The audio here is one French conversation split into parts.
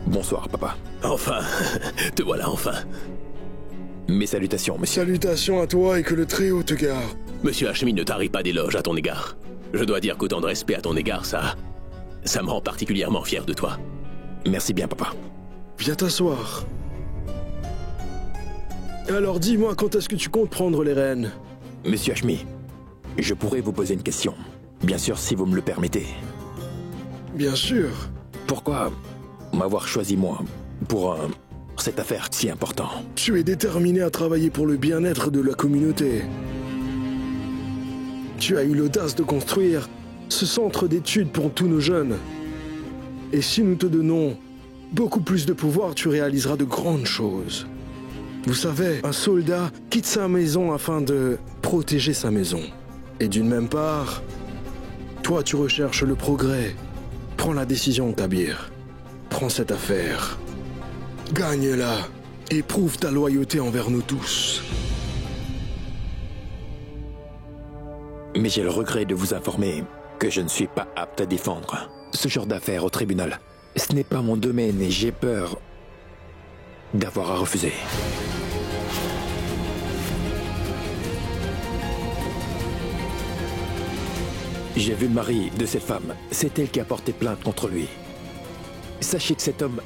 Bonsoir, papa. Enfin, te voilà enfin. Mes salutations, monsieur. Salutations à toi et que le Très-Haut te garde. Monsieur Hashmi ne tarit pas d'éloges à ton égard. Je dois dire qu'autant de respect à ton égard, ça me rend particulièrement fier de toi. Merci bien, papa. Viens t'asseoir. Alors dis-moi, quand est-ce que tu comptes prendre les rênes? Monsieur Hashmi, je pourrais vous poser une question. Bien sûr, si vous me le permettez. Bien sûr. Pourquoi m'avoir choisi moi pour cette affaire si importante? Tu es déterminé à travailler pour le bien-être de la communauté. Tu as eu l'audace de construire ce centre d'études pour tous nos jeunes. Et si nous te donnons beaucoup plus de pouvoir, tu réaliseras de grandes choses. Vous savez, un soldat quitte sa maison afin de protéger sa maison. Et d'une même part, toi tu recherches le progrès. Prends la décision, Tabir. Prends cette affaire. Gagne-la et prouve ta loyauté envers nous tous. Mais j'ai le regret de vous informer que je ne suis pas apte à défendre ce genre d'affaires au tribunal. Ce n'est pas mon domaine et j'ai peur d'avoir à refuser. J'ai vu le mari de cette femme. C'est elle qui a porté plainte contre lui. Sachez que cet homme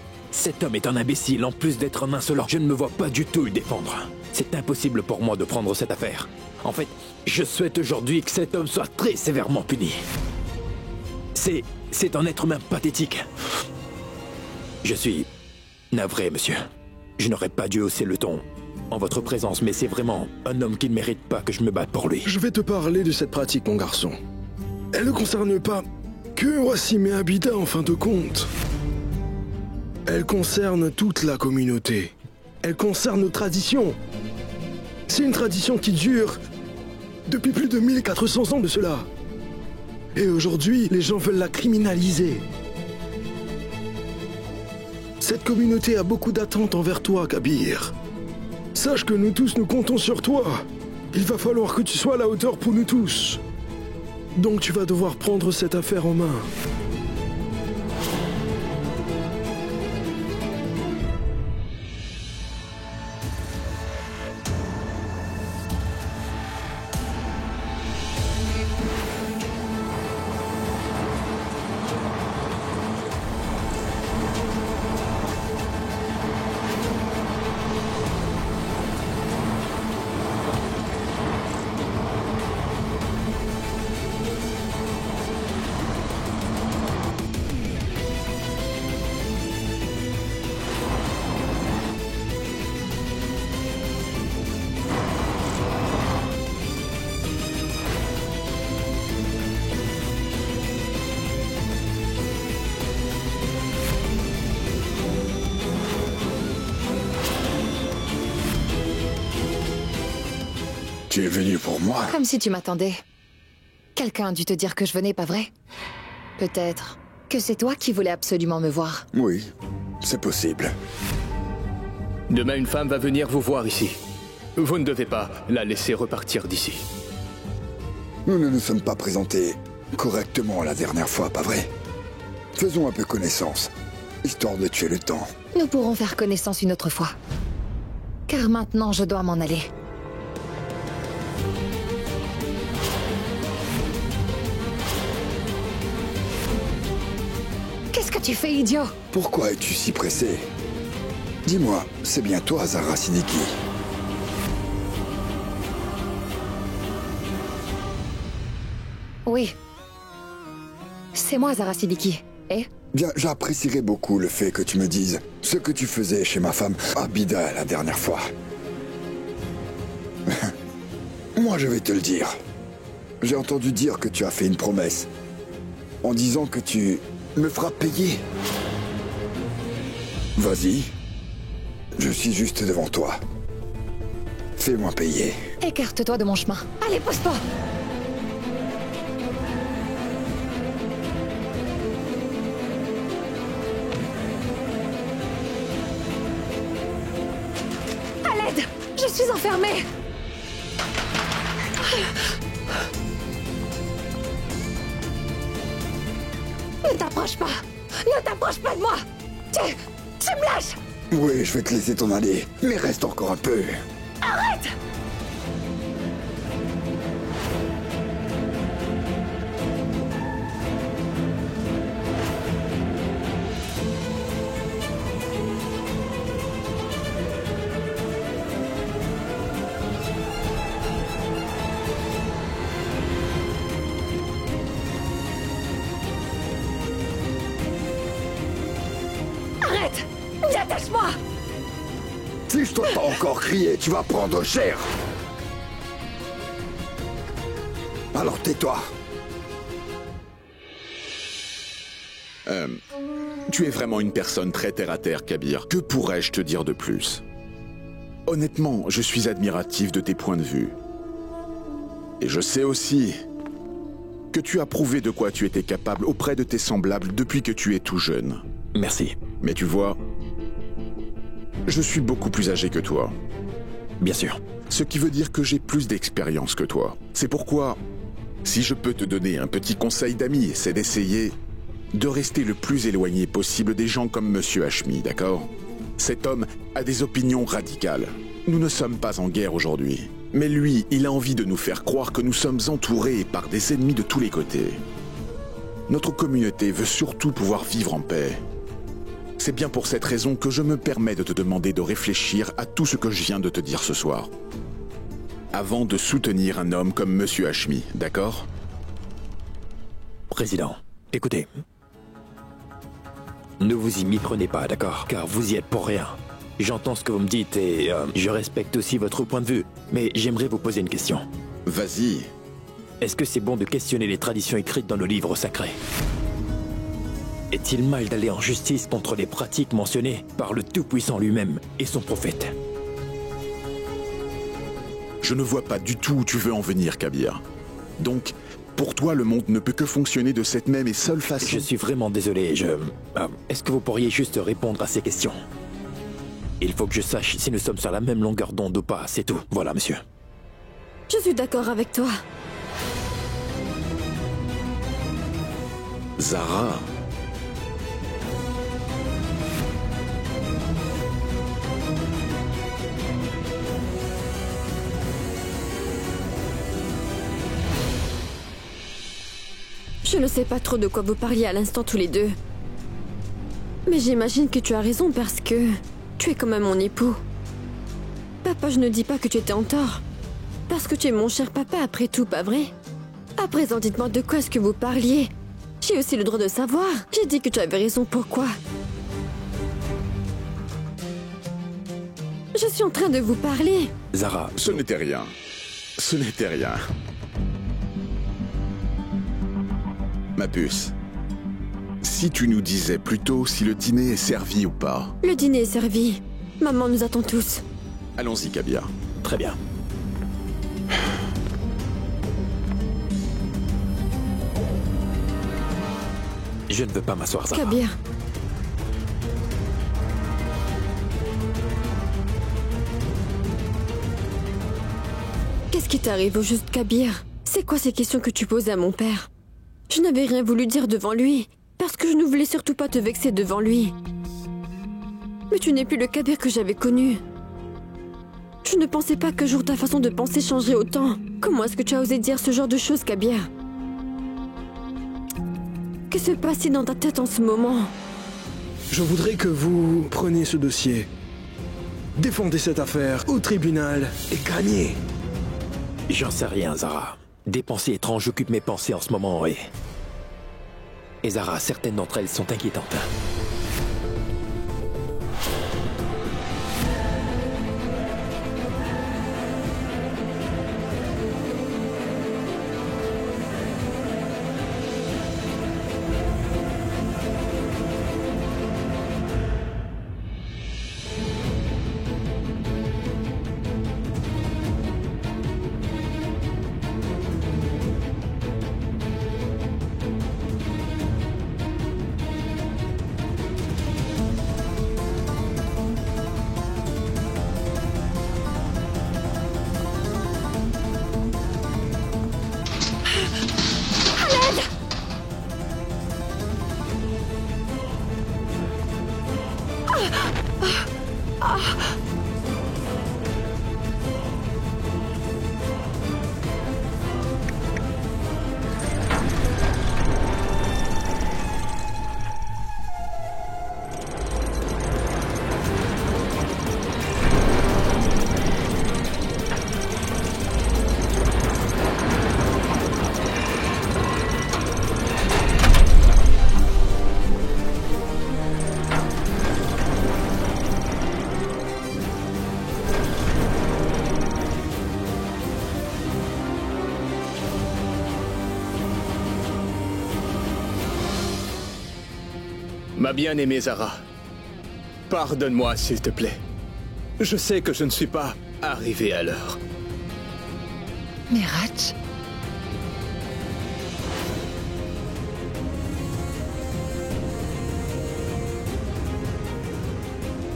est un imbécile. En plus d'être un insolent, je ne me vois pas du tout le défendre. C'est impossible pour moi de prendre cette affaire. En fait, je souhaite aujourd'hui que cet homme soit très sévèrement puni. C'est un être humain pathétique. Je suis navré, monsieur. Je n'aurais pas dû hausser le ton en votre présence, mais c'est vraiment un homme qui ne mérite pas que je me batte pour lui. Je vais te parler de cette pratique, mon garçon. Elle ne concerne pas que Wassim et Abida en fin de compte. Elle concerne toute la communauté. Elle concerne nos traditions. C'est une tradition qui dure depuis plus de 1400 ans de cela. Et aujourd'hui, les gens veulent la criminaliser. Cette communauté a beaucoup d'attentes envers toi, Kabir. Sache que nous tous, nous comptons sur toi. Il va falloir que tu sois à la hauteur pour nous tous. Donc tu vas devoir prendre cette affaire en main. Tu es venu pour moi? Comme si tu m'attendais. Quelqu'un a dû te dire que je venais, pas vrai? Peut-être que c'est toi qui voulais absolument me voir. Oui, c'est possible. Demain, une femme va venir vous voir ici. Vous ne devez pas la laisser repartir d'ici. Nous ne nous sommes pas présentés correctement la dernière fois, pas vrai? Faisons un peu connaissance, histoire de tuer le temps. Nous pourrons faire connaissance une autre fois. Car maintenant, je dois m'en aller. Qu'est-ce que tu fais, idiot? Pourquoi es-tu si pressé? Dis-moi, c'est bien toi, Zahra Siddiqui? Oui. C'est moi, Zahra Siddiqui. Et? Bien, j'apprécierais beaucoup le fait que tu me dises ce que tu faisais chez ma femme Abida la dernière fois. Moi, je vais te le dire. J'ai entendu dire que tu as fait une promesse en disant que tu me feras payer. Vas-y. Je suis juste devant toi. Fais-moi payer. Écarte-toi de mon chemin. Allez, pose-toi! À l'aide! Je suis enfermée! Ne t'approche pas! Ne t'approche pas de moi! Tu me lâches! Oui, je vais te laisser t'en aller, mais reste encore un peu. Arrête! Arrête! Détache-moi! Si je t'entends encore crier, tu vas prendre cher. Alors tais-toi. Tu es vraiment une personne très terre-à-terre, Kabir. Que pourrais-je te dire de plus? Honnêtement, je suis admiratif de tes points de vue. Et je sais aussi que tu as prouvé de quoi tu étais capable auprès de tes semblables depuis que tu es tout jeune. Merci. Mais tu vois, je suis beaucoup plus âgé que toi. Bien sûr. Ce qui veut dire que j'ai plus d'expérience que toi. C'est pourquoi, si je peux te donner un petit conseil d'ami, c'est d'essayer de rester le plus éloigné possible des gens comme Monsieur Hashmi, d'accord? Cet homme a des opinions radicales. Nous ne sommes pas en guerre aujourd'hui. Mais lui, il a envie de nous faire croire que nous sommes entourés par des ennemis de tous les côtés. Notre communauté veut surtout pouvoir vivre en paix. C'est bien pour cette raison que je me permets de te demander de réfléchir à tout ce que je viens de te dire ce soir. Avant de soutenir un homme comme Monsieur Hashmi, d'accord? Président, écoutez. Ne vous y méprenez pas, d'accord? Car vous y êtes pour rien. J'entends ce que vous me dites et je respecte aussi votre point de vue. Mais j'aimerais vous poser une question. Vas-y. Est-ce que c'est bon de questionner les traditions écrites dans nos livres sacrés? Est-il mal d'aller en justice contre les pratiques mentionnées par le Tout-Puissant lui-même et son prophète? Je ne vois pas du tout où tu veux en venir, Kabir. Donc, pour toi, le monde ne peut que fonctionner de cette même et seule façon. Je suis vraiment désolé, est-ce que vous pourriez juste répondre à ces questions? Il faut que je sache si nous sommes sur la même longueur d'onde ou pas, c'est tout. Voilà, monsieur. Je suis d'accord avec toi. Zara. Je ne sais pas trop de quoi vous parliez à l'instant tous les deux. Mais j'imagine que tu as raison parce que tu es quand même mon époux. Papa, je ne dis pas que tu étais en tort. Parce que tu es mon cher papa après tout, pas vrai? À présent, dites-moi de quoi est-ce que vous parliez? J'ai aussi le droit de savoir. J'ai dit que tu avais raison, pourquoi? Je suis en train de vous parler. Zara. Ce n'était rien. Ce n'était rien. Ma puce, si tu nous disais plutôt si le dîner est servi ou pas. Le dîner est servi. Maman nous attend tous. Allons-y, Kabir. Très bien. Je ne veux pas m'asseoir, Zara. Kabir. Qu'est-ce qui t'arrive au juste, Kabir? C'est quoi ces questions que tu posais à mon père? Je n'avais rien voulu dire devant lui, parce que je ne voulais surtout pas te vexer devant lui. Mais tu n'es plus le Kabir que j'avais connu. Je ne pensais pas qu'un jour ta façon de penser changerait autant. Comment est-ce que tu as osé dire ce genre de choses, Kabir? Que se passe-t-il dans ta tête en ce moment? Je voudrais que vous preniez ce dossier, défendez cette affaire au tribunal et gagnez. J'en sais rien, Zara. Des pensées étranges occupent mes pensées en ce moment et Zara, certaines d'entre elles sont inquiétantes. Ma bien-aimée Zara, pardonne-moi s'il te plaît. Je sais que je ne suis pas arrivé à l'heure. Miraj?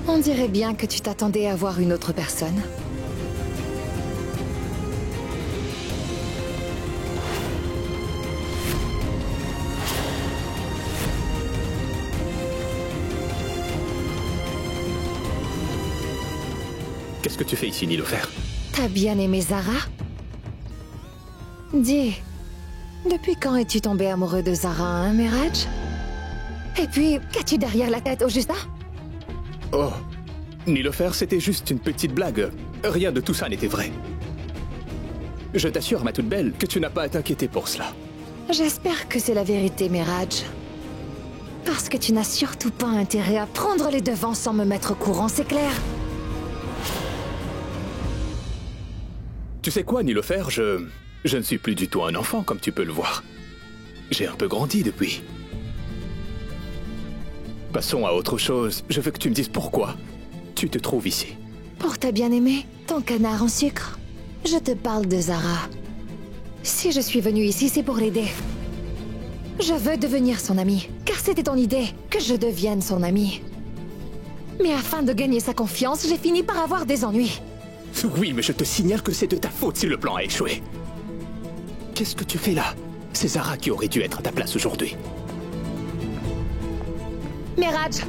On dirait bien que tu t'attendais à voir une autre personne. Qu'est-ce que tu fais ici, Nilofer? T'as bien aimé Zara? Dis, depuis quand es-tu tombé amoureux de Zara, hein, Miraj? Et puis, qu'as-tu derrière la tête, au juste là? Oh, Nilofer, c'était juste une petite blague. Rien de tout ça n'était vrai. Je t'assure, ma toute belle, que tu n'as pas à t'inquiéter pour cela. J'espère que c'est la vérité, Miraj. Parce que tu n'as surtout pas intérêt à prendre les devants sans me mettre au courant, c'est clair? Tu sais quoi, Nilofer, je ne suis plus du tout un enfant, comme tu peux le voir. J'ai un peu grandi depuis. Passons à autre chose. Je veux que tu me dises pourquoi tu te trouves ici. Pour ta bien-aimée, ton canard en sucre. Je te parle de Zara. Si je suis venue ici, c'est pour l'aider. Je veux devenir son amie, car c'était ton idée, que je devienne son amie. Mais afin de gagner sa confiance, j'ai fini par avoir des ennuis. Oui, mais je te signale que c'est de ta faute si le plan a échoué. Qu'est-ce que tu fais là? C'est Zara qui aurait dû être à ta place aujourd'hui. Miraj!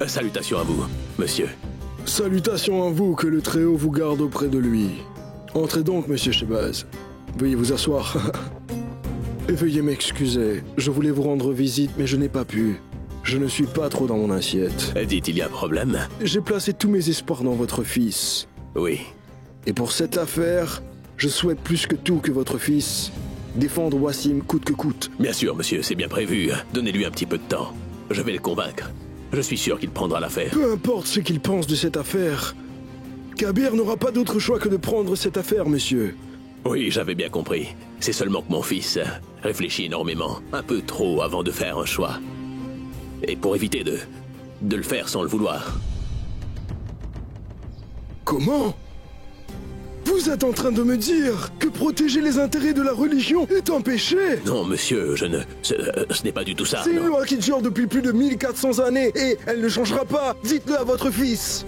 Salutations à vous, monsieur. Salutations à vous, que le Très-Haut vous garde auprès de lui. Entrez donc, monsieur Shehbaz. Veuillez vous asseoir. Et veuillez m'excuser. Je voulais vous rendre visite, mais je n'ai pas pu. Je ne suis pas trop dans mon assiette. Dites, il y a un problème? J'ai placé tous mes espoirs dans votre fils. Oui. Et pour cette affaire, je souhaite plus que tout que votre fils défendre Wassim coûte que coûte. Bien sûr, monsieur, c'est bien prévu. Donnez-lui un petit peu de temps. Je vais le convaincre. Je suis sûr qu'il prendra l'affaire. Peu importe ce qu'il pense de cette affaire, Kabir n'aura pas d'autre choix que de prendre cette affaire, monsieur. Oui, j'avais bien compris. C'est seulement que mon fils réfléchit énormément, un peu trop avant de faire un choix. Et pour éviter de le faire sans le vouloir. Comment? Vous êtes en train de me dire que protéger les intérêts de la religion est un péché? Non, monsieur, ce n'est pas du tout ça. C'est une non. loi qui dure depuis plus de 1400 années et elle ne changera pas. Dites-le à votre fils.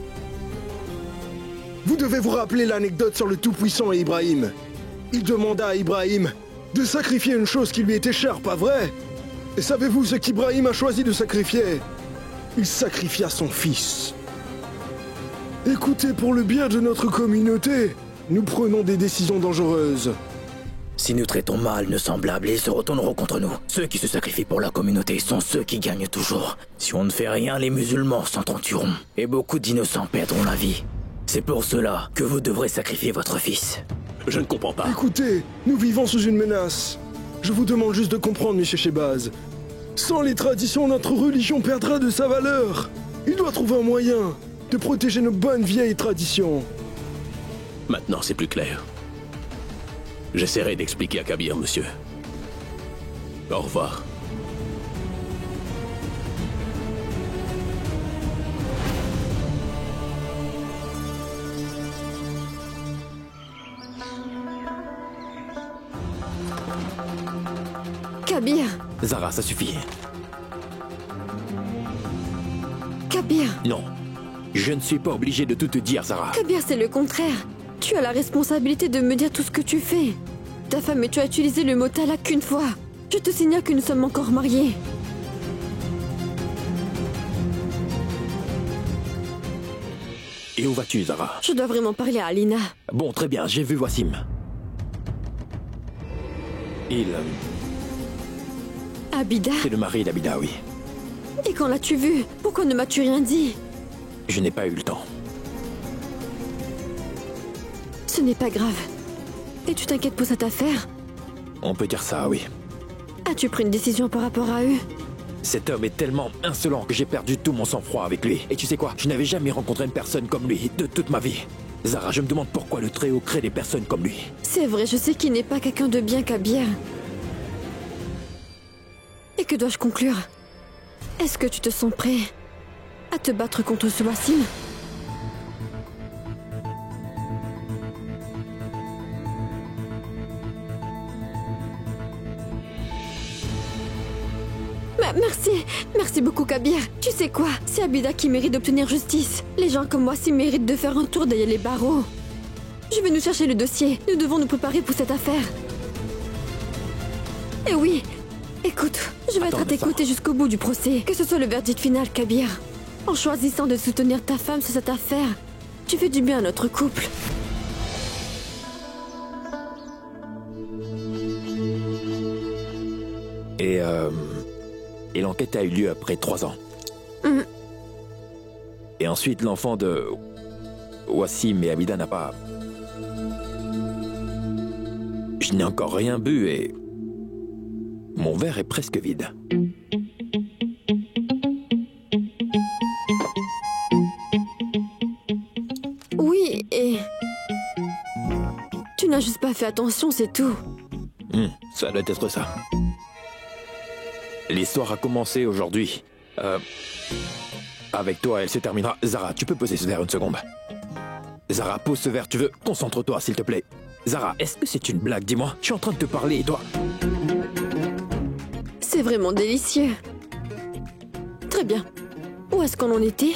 Vous devez vous rappeler l'anecdote sur le Tout-Puissant et Ibrahim. Il demanda à Ibrahim de sacrifier une chose qui lui était chère, pas vrai? Et savez-vous ce qu'Ibrahim a choisi de sacrifier? Il sacrifia son fils. Écoutez, pour le bien de notre communauté, nous prenons des décisions dangereuses. Si nous traitons mal nos semblables, ils se retourneront contre nous. Ceux qui se sacrifient pour la communauté sont ceux qui gagnent toujours. Si on ne fait rien, les musulmans s'entretueront. Et beaucoup d'innocents perdront la vie. C'est pour cela que vous devrez sacrifier votre fils. Je ne comprends pas. Écoutez, nous vivons sous une menace. Je vous demande juste de comprendre, monsieur Shehbaz. Sans les traditions, notre religion perdra de sa valeur. Il doit trouver un moyen de protéger nos bonnes vieilles traditions. Maintenant, c'est plus clair. J'essaierai d'expliquer à Kabir, monsieur. Au revoir. Kabir! Zara, ça suffit. Kabir! Non. Je ne suis pas obligé de tout te dire, Zara. Kabir, c'est le contraire. Tu as la responsabilité de me dire tout ce que tu fais. Ta femme et tu as utilisé le mot talak qu'une fois. Je te signale que nous sommes encore mariés. Et où vas-tu, Zara? Je dois vraiment parler à Alina. Bon, très bien, j'ai vu Wassim. Il... Abida? c'est le mari d'Abida, oui. Et quand l'as-tu vu? Pourquoi ne m'as-tu rien dit? Je n'ai pas eu le temps. Ce n'est pas grave. Et tu t'inquiètes pour cette affaire? On peut dire ça, oui. As-tu pris une décision par rapport à eux? Cet homme est tellement insolent que j'ai perdu tout mon sang-froid avec lui. Et tu sais quoi? Je n'avais jamais rencontré une personne comme lui de toute ma vie. Zara, je me demande pourquoi le Très-Haut crée des personnes comme lui. C'est vrai, je sais qu'il n'est pas quelqu'un de bien, Kabir. Et que dois-je conclure? Est-ce que tu te sens prêt à te battre contre ce Wassim? Merci beaucoup, Kabir. Tu sais quoi? C'est Abida qui mérite d'obtenir justice. Les gens comme Wassim méritent de faire un tour derrière les barreaux. Je vais nous chercher le dossier. Nous devons nous préparer pour cette affaire. Et oui, écoute, je vais être à tes côtés jusqu'au bout du procès. Que ce soit le verdict final, Kabir. En choisissant de soutenir ta femme sur cette affaire, tu fais du bien à notre couple. Et l'enquête a eu lieu après 3 ans. Et ensuite, l'enfant de Wassim et Abida n'a pas... Je n'ai encore rien bu et... Mon verre est presque vide. Oui, et... Tu n'as juste pas fait attention, c'est tout. Ça doit être ça. L'histoire a commencé aujourd'hui. Avec toi, elle se terminera. Zara, tu peux poser ce verre une seconde. Zara, pose ce verre, tu veux? Concentre-toi, s'il te plaît. Zara, est-ce que c'est une blague? Dis-moi. Je suis en train de te parler et toi... C'est vraiment délicieux. Très bien. Où est-ce qu'on en était?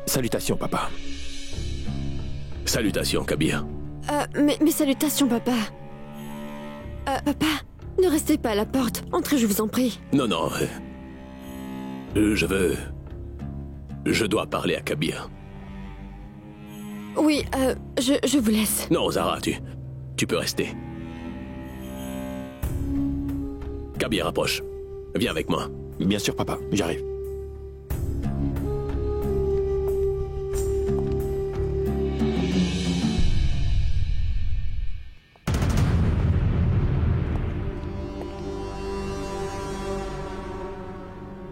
Salutations, papa. Salutations, Kabir. Mes salutations, papa. Papa, ne restez pas à la porte. Entrez, je vous en prie. Non. Je dois parler à Kabir. Oui, je vous laisse. Non, Zara, tu peux rester. Kabir, approche. Viens avec moi. Bien sûr, papa. J'arrive.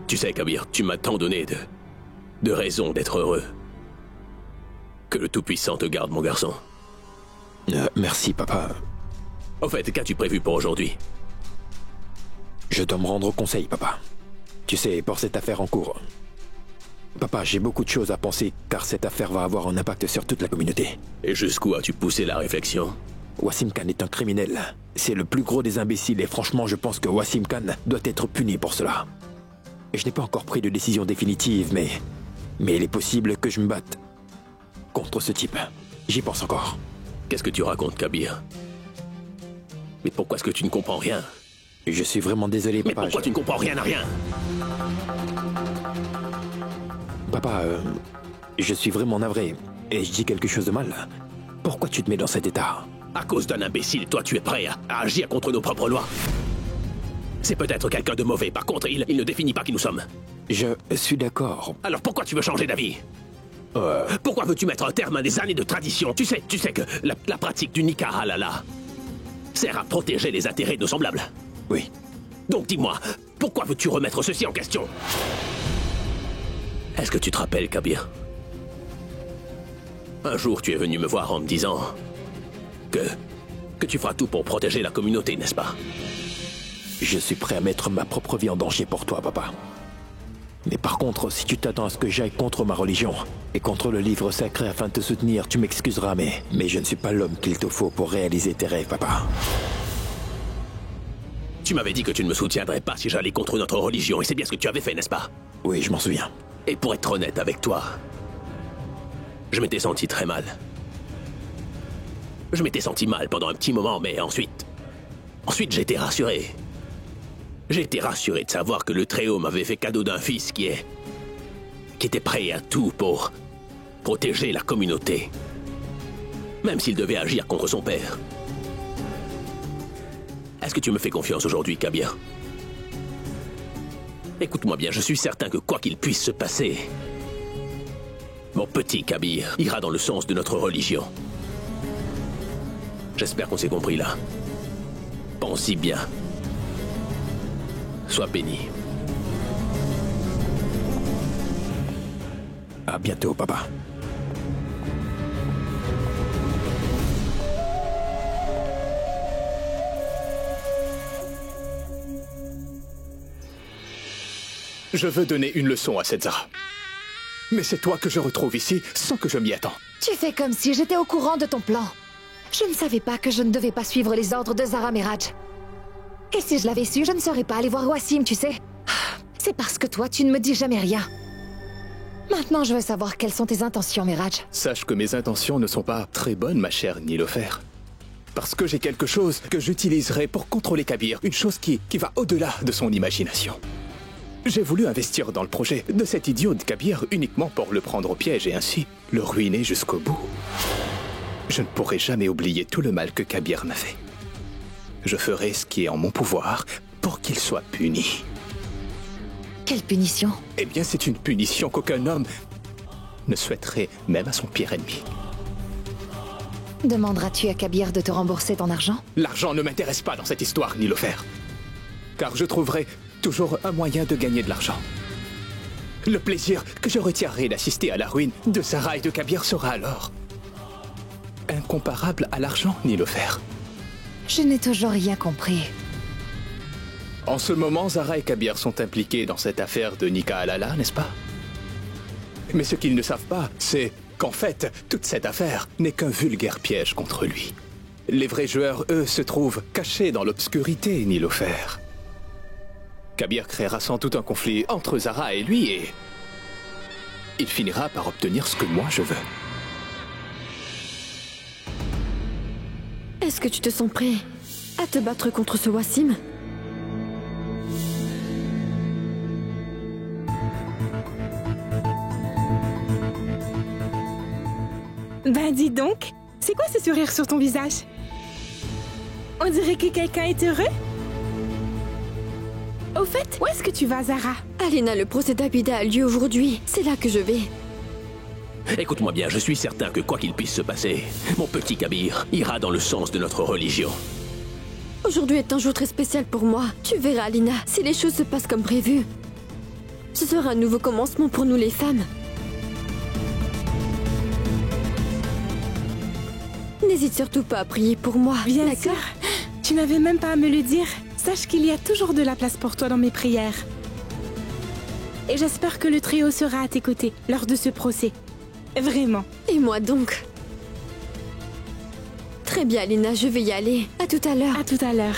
Tu sais, Kabir, tu m'as tant donné de raisons d'être heureux. Que le Tout-Puissant te garde, mon garçon. Merci, papa. Au fait, qu'as-tu prévu pour aujourd'hui? Je dois me rendre au conseil, papa. Tu sais, pour cette affaire en cours. Papa, j'ai beaucoup de choses à penser, car cette affaire va avoir un impact sur toute la communauté. Et jusqu'où as-tu poussé la réflexion? Wassim Khan est un criminel. C'est le plus gros des imbéciles, et franchement, je pense que Wassim Khan doit être puni pour cela. Je n'ai pas encore pris de décision définitive, mais il est possible que je me batte contre ce type. J'y pense encore. Qu'est-ce que tu racontes, Kabir? Mais pourquoi est-ce que tu ne comprends rien? Je suis vraiment désolé, papa. Mais pourquoi tu ne comprends rien à rien? Papa, je suis vraiment navré. Et je dis quelque chose de mal. Pourquoi tu te mets dans cet état? À cause d'un imbécile, toi tu es prêt à agir contre nos propres lois. C'est peut-être quelqu'un de mauvais, par contre, il ne définit pas qui nous sommes. Je suis d'accord. Alors pourquoi tu veux changer d'avis? Pourquoi veux-tu mettre un terme à des années de tradition? Tu sais que la pratique du nikah halala sert à protéger les intérêts de nos semblables. Oui. Donc dis-moi, pourquoi veux-tu remettre ceci en question? Est-ce que tu te rappelles, Kabir? Un jour, tu es venu me voir en me disant que tu feras tout pour protéger la communauté, n'est-ce pas? Je suis prêt à mettre ma propre vie en danger pour toi, papa. Mais par contre, si tu t'attends à ce que j'aille contre ma religion et contre le livre sacré afin de te soutenir, tu m'excuseras, mais je ne suis pas l'homme qu'il te faut pour réaliser tes rêves, papa. Tu m'avais dit que tu ne me soutiendrais pas si j'allais contre notre religion, et c'est bien ce que tu avais fait, n'est-ce pas? Oui, je m'en souviens. Et pour être honnête avec toi, je m'étais senti très mal. Je m'étais senti mal pendant un petit moment, mais ensuite j'étais rassuré. J'étais rassuré de savoir que le Très-Haut m'avait fait cadeau d'un fils qui était prêt à tout pour protéger la communauté. Même s'il devait agir contre son père. Est-ce que tu me fais confiance aujourd'hui, Kabir? Écoute-moi bien, je suis certain que quoi qu'il puisse se passer, mon petit Kabir ira dans le sens de notre religion. J'espère qu'on s'est compris là. Pense-y bien. Sois béni. À bientôt, papa. Je veux donner une leçon à cette Zara. Mais c'est toi que je retrouve ici sans que je m'y attends. Tu fais comme si j'étais au courant de ton plan. Je ne savais pas que je ne devais pas suivre les ordres de Zara Miraj. Et si je l'avais su, je ne serais pas allée voir Wassim, tu sais. C'est parce que toi, tu ne me dis jamais rien. Maintenant, je veux savoir quelles sont tes intentions, Miraj. Sache que mes intentions ne sont pas très bonnes, ma chère Nilofer. Parce que j'ai quelque chose que j'utiliserai pour contrôler Kabir. Une chose qui va au-delà de son imagination. J'ai voulu investir dans le projet de cet idiot de Kabir uniquement pour le prendre au piège et ainsi le ruiner jusqu'au bout. Je ne pourrai jamais oublier tout le mal que Kabir m'a fait. Je ferai ce qui est en mon pouvoir pour qu'il soit puni. Quelle punition? Eh bien, c'est une punition qu'aucun homme ne souhaiterait même à son pire ennemi. Demanderas-tu à Kabir de te rembourser ton argent? L'argent ne m'intéresse pas dans cette histoire, Nilofer. Car je trouverai toujours un moyen de gagner de l'argent. Le plaisir que je retirerai d'assister à la ruine de Zara et de Kabir sera alors incomparable à l'argent, Nilofer. Je n'ai toujours rien compris. En ce moment, Zara et Kabir sont impliqués dans cette affaire de Nika Alala, n'est-ce pas? Mais ce qu'ils ne savent pas, c'est qu'en fait, toute cette affaire n'est qu'un vulgaire piège contre lui. Les vrais joueurs, eux, se trouvent cachés dans l'obscurité, Nilofer. Kabir créera sans doute un conflit entre Zara et lui et il finira par obtenir ce que moi je veux. Est-ce que tu te sens prêt à te battre contre ce Wassim? Ben dis donc, c'est quoi ce sourire sur ton visage? On dirait que quelqu'un est heureux? Au fait, où est-ce que tu vas, Zara? Alina, le procès d'Abida a lieu aujourd'hui. C'est là que je vais. Écoute-moi bien, je suis certain que quoi qu'il puisse se passer, mon petit Kabir ira dans le sens de notre religion. Aujourd'hui est un jour très spécial pour moi. Tu verras, Alina, si les choses se passent comme prévu. Ce sera un nouveau commencement pour nous les femmes. N'hésite surtout pas à prier pour moi. Bien d'accord? sûr. Tu n'avais même pas à me le dire. Sache qu'il y a toujours de la place pour toi dans mes prières. Et j'espère que le Très-Haut sera à tes côtés lors de ce procès. Vraiment. Et moi donc? Très bien, Alina, je vais y aller. À tout à l'heure. À tout à l'heure.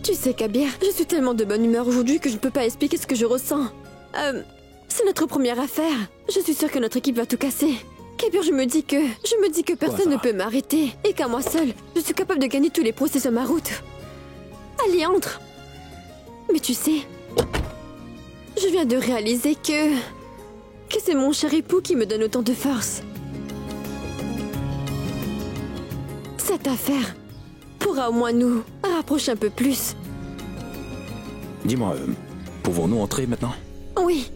Tu sais, Kabir, je suis tellement de bonne humeur aujourd'hui que je ne peux pas expliquer ce que je ressens. C'est notre première affaire. Je suis sûre que notre équipe va tout casser. Kabir, je me dis que personne ne peut m'arrêter et qu'à moi seule, je suis capable de gagner tous les procès sur ma route. Allez, entre. Mais tu sais, je viens de réaliser que c'est mon cher époux qui me donne autant de force. Cette affaire pourra au moins nous rapprocher un peu plus. Dis-moi, pouvons-nous entrer maintenant? Oui.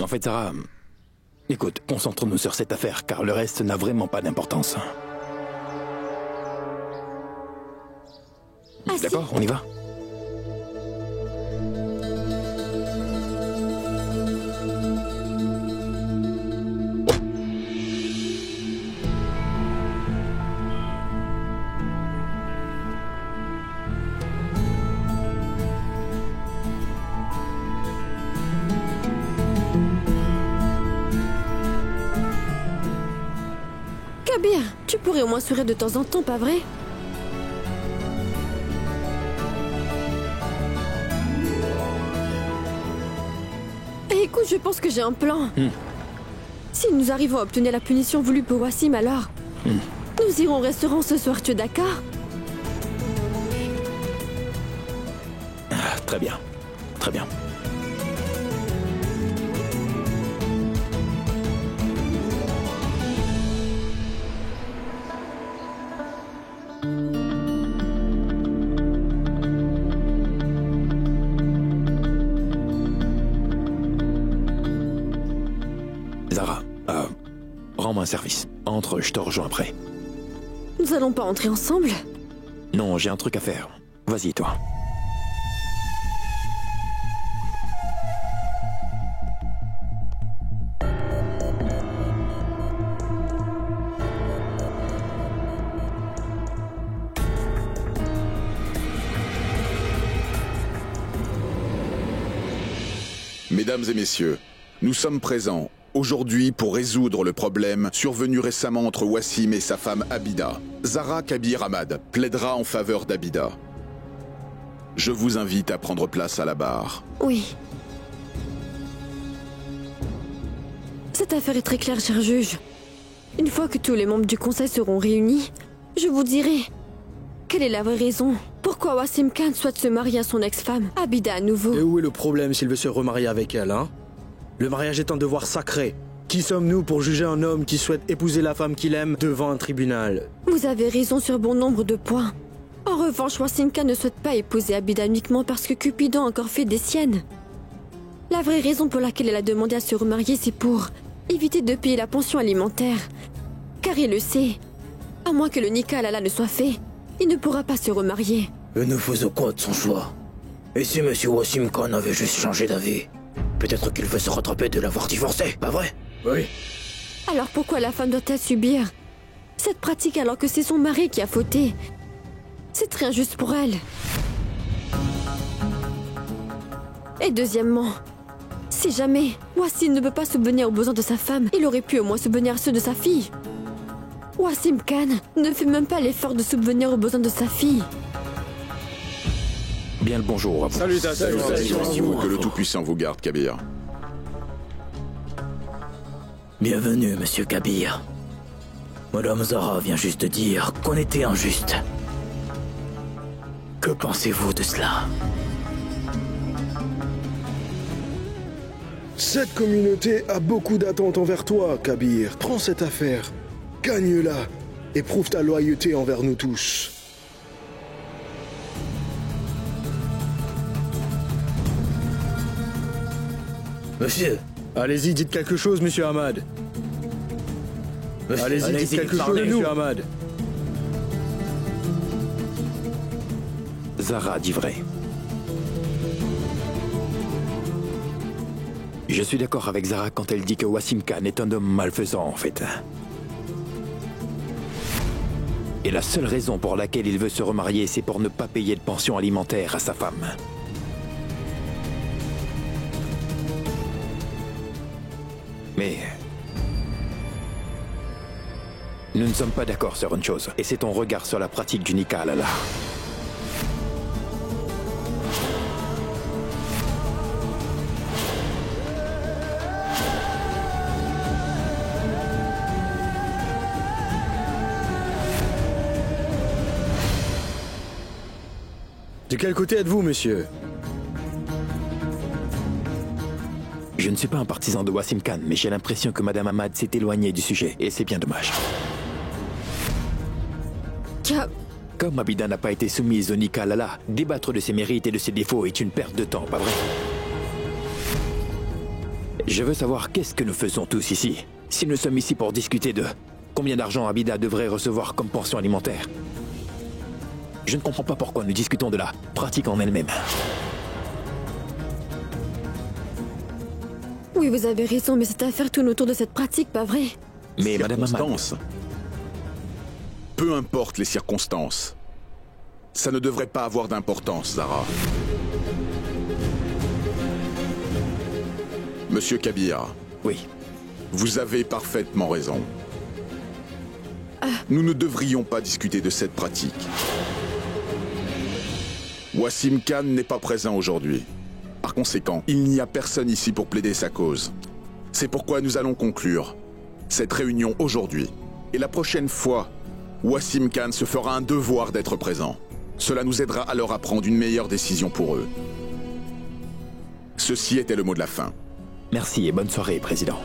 En fait, Sarah, écoute, concentrons-nous sur cette affaire, car le reste n'a vraiment pas d'importance. Voici. D'accord, on y va? Kabir, tu pourrais au moins sourire de temps en temps, pas vrai? Et écoute, je pense que j'ai un plan. Si nous arrivons à obtenir la punition voulue pour Wassim, alors nous irons au restaurant ce soir, tu es d'accord? Très bien. Très bien. Zara, rends-moi un service. Entre, je te rejoins après. Nous allons pas entrer ensemble? Non, j'ai un truc à faire. Vas-y, toi. Mesdames et messieurs, nous sommes présents aujourd'hui pour résoudre le problème survenu récemment entre Wassim et sa femme Abida. Zara Kabir Ahmad plaidera en faveur d'Abida. Je vous invite à prendre place à la barre. Oui. Cette affaire est très claire, cher juge. Une fois que tous les membres du conseil seront réunis, je vous dirai quelle est la vraie raison. Pourquoi Wassim Khan souhaite se marier à son ex-femme, Abida à nouveau? Et où est le problème s'il veut se remarier avec elle, hein? Le mariage est un devoir sacré. Qui sommes-nous pour juger un homme qui souhaite épouser la femme qu'il aime devant un tribunal? Vous avez raison sur bon nombre de points. En revanche, Wassim Khan ne souhaite pas épouser Abida uniquement parce que Cupidon a encore fait des siennes. La vraie raison pour laquelle elle a demandé à se remarier, c'est pour éviter de payer la pension alimentaire. Car il le sait, à moins que le Nikah Halala ne soit fait, il ne pourra pas se remarier. Et nous faisons quoi de son choix? Et si Monsieur Wassim Khan avait juste changé d'avis? Peut-être qu'il veut se rattraper de l'avoir divorcé, pas vrai? Oui. Alors pourquoi la femme doit-elle subir cette pratique alors que c'est son mari qui a fauté? C'est très injuste pour elle. Et deuxièmement, si jamais Wassim ne peut pas subvenir aux besoins de sa femme, il aurait pu au moins subvenir à ceux de sa fille. Wassim Khan ne fait même pas l'effort de subvenir aux besoins de sa fille. Bien le bonjour à vous. Salutations. Que le Tout-Puissant vous garde, Kabir. Bienvenue, Monsieur Kabir. Madame Zara vient juste de dire qu'on était injuste. Que pensez-vous de cela? Cette communauté a beaucoup d'attentes envers toi, Kabir. Prends cette affaire, gagne-la et prouve ta loyauté envers nous tous. Monsieur. Allez-y, dites quelque chose, Monsieur Ahmad. Allez-y, dites quelque chose, Monsieur Ahmad. Zara dit vrai. Je suis d'accord avec Zara quand elle dit que Wassim Khan est un homme malfaisant, en fait. Et la seule raison pour laquelle il veut se remarier, c'est pour ne pas payer de pension alimentaire à sa femme. Mais nous ne sommes pas d'accord sur une chose, et c'est ton regard sur la pratique du Nikah Halala. De quel côté êtes-vous, monsieur? Je ne suis pas un partisan de Wassim Khan, mais j'ai l'impression que Madame Ahmad s'est éloignée du sujet, et c'est bien dommage. Comme Abida n'a pas été soumise au Nikah Halala, débattre de ses mérites et de ses défauts est une perte de temps, pas vrai? Je veux savoir qu'est-ce que nous faisons tous ici. Si nous sommes ici pour discuter de combien d'argent Abida devrait recevoir comme pension alimentaire. Je ne comprends pas pourquoi nous discutons de la pratique en elle-même. Oui, vous avez raison, mais cette affaire tourne autour de cette pratique, pas vrai? Mais Madame Ahmad... Circonstances. Peu importe les circonstances. Ça ne devrait pas avoir d'importance, Zara. Monsieur Kabir. Oui. Vous avez parfaitement raison. Nous ne devrions pas discuter de cette pratique. Wassim Khan n'est pas présent aujourd'hui. Par conséquent, il n'y a personne ici pour plaider sa cause. C'est pourquoi nous allons conclure cette réunion aujourd'hui. Et la prochaine fois, Wassim Khan se fera un devoir d'être présent. Cela nous aidera alors à prendre une meilleure décision pour eux. Ceci était le mot de la fin. Merci et bonne soirée, Président.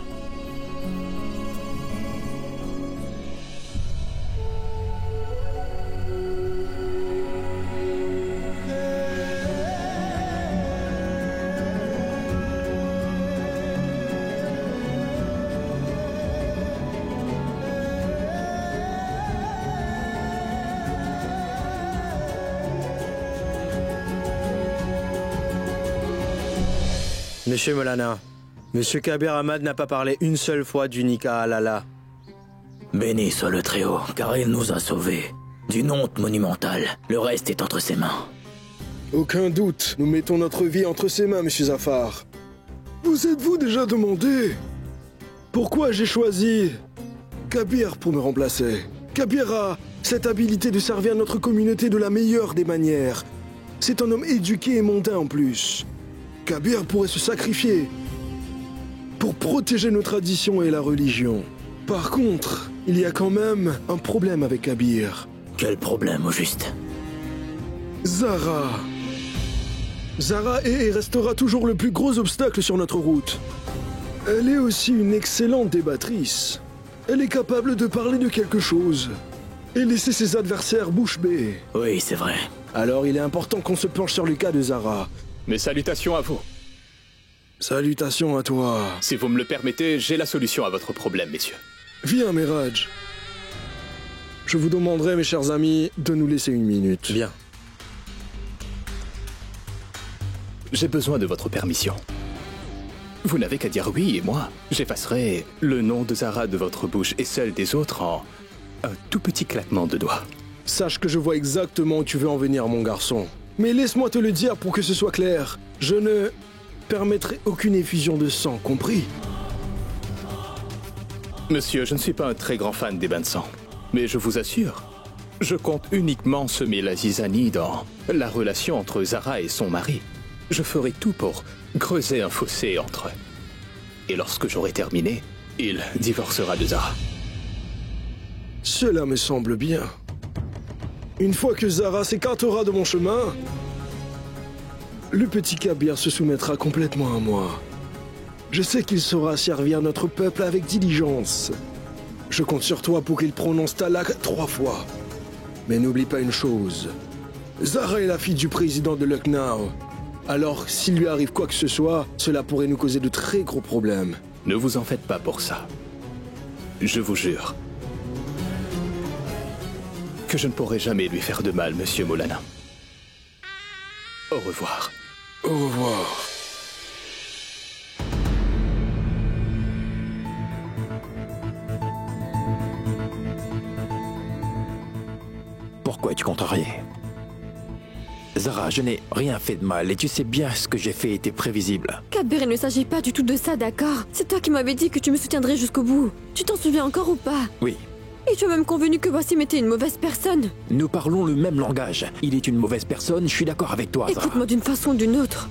Monsieur Molana, Monsieur Kabir Ahmad n'a pas parlé une seule fois du Nikah Halala. Béni soit le Très-Haut, car il nous a sauvés d'une honte monumentale. Le reste est entre ses mains. Aucun doute, nous mettons notre vie entre ses mains, Monsieur Zafar. Vous êtes-vous déjà demandé pourquoi j'ai choisi Kabir pour me remplacer? Kabir a cette habilité de servir notre communauté de la meilleure des manières. C'est un homme éduqué et mondain en plus. Kabir pourrait se sacrifier pour protéger nos traditions et la religion. Par contre, il y a quand même un problème avec Kabir. Quel problème au juste? Zara. Zara est et restera toujours le plus gros obstacle sur notre route. Elle est aussi une excellente débattrice. Elle est capable de parler de quelque chose et laisser ses adversaires bouche bée. Oui, c'est vrai. Alors il est important qu'on se penche sur le cas de Zara. Mes salutations à vous. Salutations à toi. Si vous me le permettez, j'ai la solution à votre problème, messieurs. Viens, Miraj. Je vous demanderai, mes chers amis, de nous laisser une minute. Bien. J'ai besoin de votre permission. Vous n'avez qu'à dire oui et moi, j'effacerai le nom de Zara de votre bouche et celle des autres en un tout petit claquement de doigts. Sache que je vois exactement où tu veux en venir, mon garçon. Mais laisse-moi te le dire pour que ce soit clair. Je ne permettrai aucune effusion de sang, compris? Monsieur, je ne suis pas un très grand fan des bains de sang. Mais je vous assure, je compte uniquement semer la zizanie dans la relation entre Zara et son mari. Je ferai tout pour creuser un fossé entre eux. Et lorsque j'aurai terminé, il divorcera de Zara. Cela me semble bien. Une fois que Zara s'écartera de mon chemin, le petit Kabir se soumettra complètement à moi. Je sais qu'il saura servir notre peuple avec diligence. Je compte sur toi pour qu'il prononce Talak 3 fois. Mais n'oublie pas une chose. Zara est la fille du président de Lucknow. Alors, s'il lui arrive quoi que ce soit, cela pourrait nous causer de très gros problèmes. Ne vous en faites pas pour ça. Je vous jure que je ne pourrai jamais lui faire de mal, Monsieur Molana. Au revoir. Au revoir. Pourquoi es-tu contrarié? Zara, je n'ai rien fait de mal et tu sais bien ce que j'ai fait était prévisible. Kabir, il ne s'agit pas du tout de ça, d'accord? C'est toi qui m'avais dit que tu me soutiendrais jusqu'au bout. Tu t'en souviens encore ou pas? Oui. Et tu as même convenu que Wassim était une mauvaise personne. Nous parlons le même langage. Il est une mauvaise personne, je suis d'accord avec toi, Zara. Écoute-moi d'une façon ou d'une autre.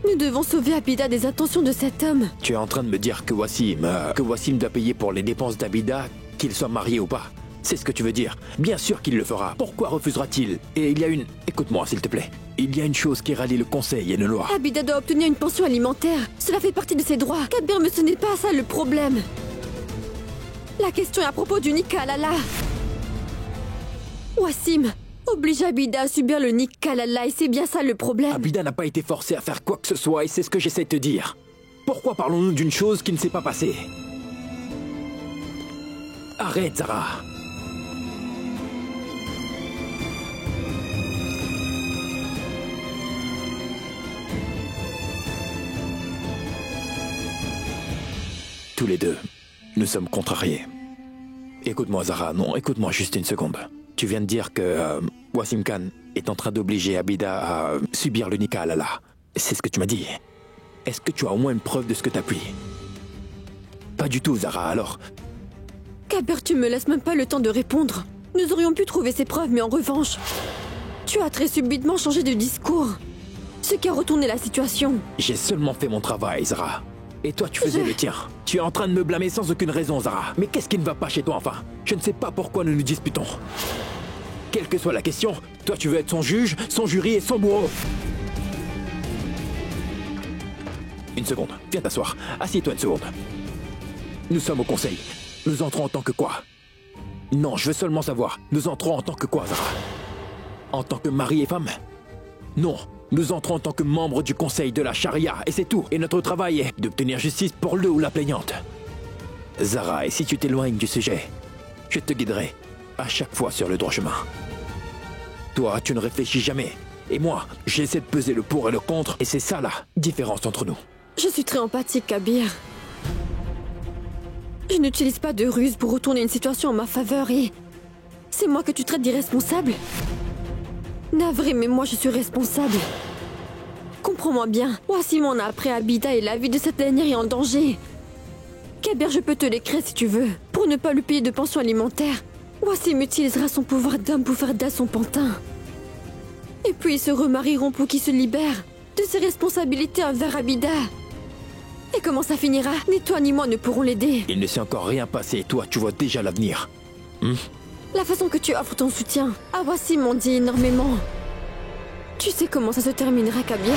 Nous devons sauver Abida des intentions de cet homme. Tu es en train de me dire que Wassim doit payer pour les dépenses d'Abida, qu'il soit marié ou pas. C'est ce que tu veux dire. Bien sûr qu'il le fera. Pourquoi refusera-t-il? Et il y a une... Écoute-moi, s'il te plaît. Il y a une chose qui rallie le conseil et les lois. Abida doit obtenir une pension alimentaire. Cela fait partie de ses droits. Kabir, mais ce n'est pas ça le problème. La question est à propos du Nikah Halala. Wassim oblige Abida à subir le Nikah Halala et c'est bien ça le problème. Abida n'a pas été forcé à faire quoi que ce soit et c'est ce que j'essaie de te dire. Pourquoi parlons-nous d'une chose qui ne s'est pas passée? Arrête, Zara. Tous les deux, nous sommes contrariés. Écoute-moi, Zara, non, écoute-moi juste une seconde. Tu viens de dire que Wassim Khan est en train d'obliger Abida à subir le Nikah Halala. C'est ce que tu m'as dit. Est-ce que tu as au moins une preuve de ce que t'appuies? Pas du tout, Zara, alors. Kabir, tu me laisses même pas le temps de répondre. Nous aurions pu trouver ces preuves, mais en revanche, tu as très subitement changé de discours. Ce qui a retourné la situation. J'ai seulement fait mon travail, Zara. Et toi, tu faisais le tien. Tu es en train de me blâmer sans aucune raison, Zara. Mais qu'est-ce qui ne va pas chez toi, enfin? Je ne sais pas pourquoi nous nous disputons. Quelle que soit la question, toi, tu veux être son juge, son jury et son bourreau. Une seconde, viens t'asseoir. Assieds-toi une seconde. Nous sommes au conseil. Nous entrons en tant que quoi? Non, je veux seulement savoir. Nous entrons en tant que quoi, Zara? En tant que mari et femme? Non. Nous entrons en tant que membres du conseil de la charia, et c'est tout. Et notre travail est d'obtenir justice pour le ou la plaignante. Zara, et si tu t'éloignes du sujet, je te guiderai à chaque fois sur le droit chemin. Toi, tu ne réfléchis jamais. Et moi, j'essaie de peser le pour et le contre, et c'est ça la différence entre nous. Je suis très empathique, Kabir. Je n'utilise pas de ruse pour retourner une situation en ma faveur et... C'est moi que tu traites d'irresponsable? Navré, mais moi je suis responsable. Comprends-moi bien. Wassim en a après Abida et la vie de cette dernière est en danger. Kabir, je peux te l'écrire si tu veux. Pour ne pas lui payer de pension alimentaire, Wassim utilisera son pouvoir d'homme pour faire d'elle son pantin. Et puis ils se remarieront pour qu'il se libère de ses responsabilités envers Abida. Et comment ça finira? Ni toi ni moi ne pourrons l'aider. Il ne s'est encore rien passé et toi, tu vois déjà l'avenir. La façon que tu offres ton soutien à Wassim m'en dit énormément. Tu sais comment ça se terminera, Kabir?